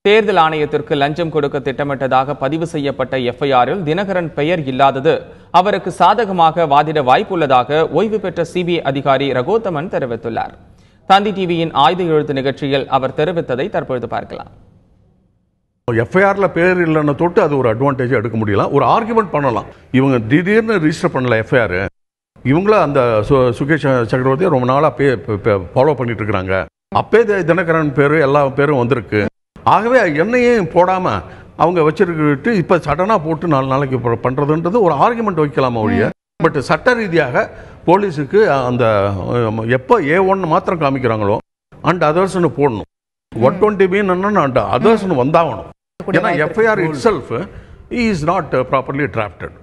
தேர்தல் ஆணையத்திற்கு லஞ்சம் கொடுக்க திட்டமிட்டதாக பதிவு செய்யப்பட்ட எஃப்ஐஆரில் தினகரன் பெயர் இல்லாதது அவருக்கு சாதகமாக வாதிட வாய்ப்புள்ளதாக ஓய்வு பெற்ற சிபிஐ அதிகாரி ரகோத்தமன் தெரிவித்துள்ளார். தந்தி டிவியின் ஆயுத எழுத்து நிகழ்ச்சியில் அவர் தெரிவித்ததை தற்பொழுது பார்க்கலாம். எஃப்ஐஆர்ல பேர் இல்லைன்னு தொட்டு அது ஒரு அட்வான்டேஜ் எடுக்க முடியல. ஒரு ஆர்குமெண்ட் பண்ணலாம். இவங்க திடீர்னு ரிஜிஸ்டர் பண்ணல எஃப்ஐஆர். இவங்கள அந்த சுகேஷ் சக்கரவர்த்தியை ரொம்ப நாளா ஃபாலோ பண்ணிட்டு இருக்கிறாங்க. அப்பே தினகரன் பேரு எல்லா பேரும் வந்திருக்கு. ஆகவே என்னையும் போடாம அவங்க வச்சிருக்கிட்டு இப்ப சடனா போட்டு 4 நாளைக்கு பண்றதுன்றது ஒரு ஆர்குமெண்ட் வைக்கலாமா ஒழிய, பட் சட்ட ரீதியாக போலீஸுக்கு அந்த எப்போ A1 மாத்திரம் காமிக்கிறாங்களோ அண்ட் அதர்ஸ்னு போடணும். 120B அண்ட் அதர்ஸ்னு வந்தாகணும். ஏன்னா FIR itself is not properly drafted.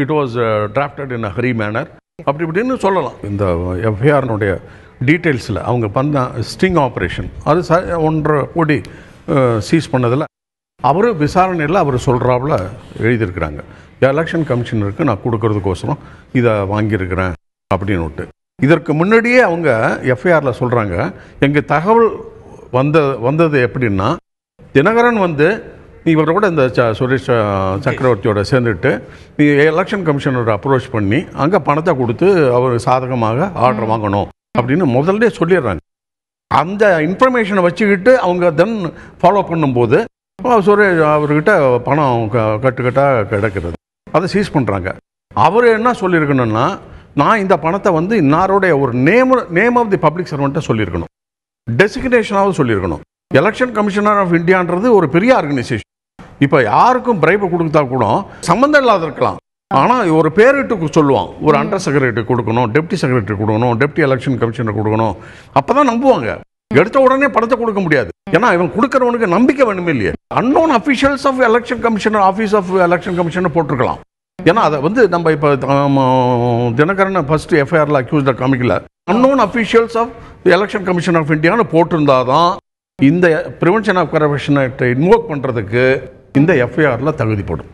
It was drafted in a hurry manner அப்படி இப்படின்னு சொல்லலாம். இந்த எஃப்ஐஆர்னுடைய டீட்டெயில்ஸில் அவங்க பண்ண ஸ்டிங் ஆப்ரேஷன் அது 1.5 கோடி சீஸ் பண்ணதில் அவர் விசாரணையில் அவர் சொல்கிறாப்புல எழுதியிருக்கிறாங்க. எலெக்ஷன் கமிஷனருக்கு நான் கொடுக்கறதுக்கோசரம் இதை வாங்கியிருக்கிறேன் அப்படின்னு விட்டு. இதற்கு முன்னாடியே அவங்க எஃப்ஐஆரில் சொல்கிறாங்க, எங்கள் தகவல் வந்தது எப்படின்னா, தினகரன் இவரை கூட இந்த சுரேஷ் சக்கரவர்த்தியோட சேர்ந்துட்டு எலெக்ஷன் கமிஷனரை அப்ரோச் பண்ணி அங்கே பணத்தை கொடுத்து அவர் சாதகமாக ஆர்டர் வாங்கணும் அப்படின்னு முதல்ல சொல்லிடுறாங்க. அந்த இன்ஃபர்மேஷனை வச்சுக்கிட்டு அவங்க தென் ஃபாலோ பண்ணும்போது சுரேஷ் அவர்கிட்ட பணம் கட்டுக்கட்டாக கிடக்கிறது. அதை சீஸ் பண்ணுறாங்க. அவர் என்ன சொல்லியிருக்கணும்னா, நான் இந்த பணத்தை இன்னாரோடைய ஒரு நேம் ஆஃப் தி பப்ளிக் சர்வெண்ட்டை சொல்லியிருக்கணும், டெசிக்னேஷனாகவும் சொல்லியிருக்கணும். எலெக்ஷன் கமிஷனர் ஆஃப் இந்தியான்றது ஒரு பெரிய ஆர்கனைசேஷன். இப்போ யாருக்கும் பிரைப் கொடுத்தா கூட சம்மந்தம் இல்லாத இருக்கலாம். ஆனால் ஒரு பேரிட்டு சொல்லுவான், ஒரு அண்டர் செக்ரட்டரி கொடுக்கணும், டெப்டி செக்ரட்டரி கொடுக்கணும், டெப்டி எலெக்ஷன் கமிஷனர் கொடுக்கணும். அப்பதான் நம்புவாங்க. எடுத்த உடனே பணத்தை கொடுக்க முடியாது. ஏன்னா இவன் கொடுக்கறவனுக்கு நம்பிக்கை வேணுமே இல்லையே. Unknown officials of election commissioner, office of election commissioner போட்டிருக்கலாம். ஏன்னா அதை நம்ம இப்போ தினகரன் ஃபர்ஸ்ட் எஃப்ஐஆர்ல அக்யூஸ்ட காமிக்கல, unknown officials of election commission of இந்தியான்னு போட்டிருந்தாதான் இந்த பிரிவென்ஷன் ஆஃப் கரப்ஷனை இன்வோக் பண்றதுக்கு இந்த எஃப்ஐஆர்ல தகுதிப்படும்.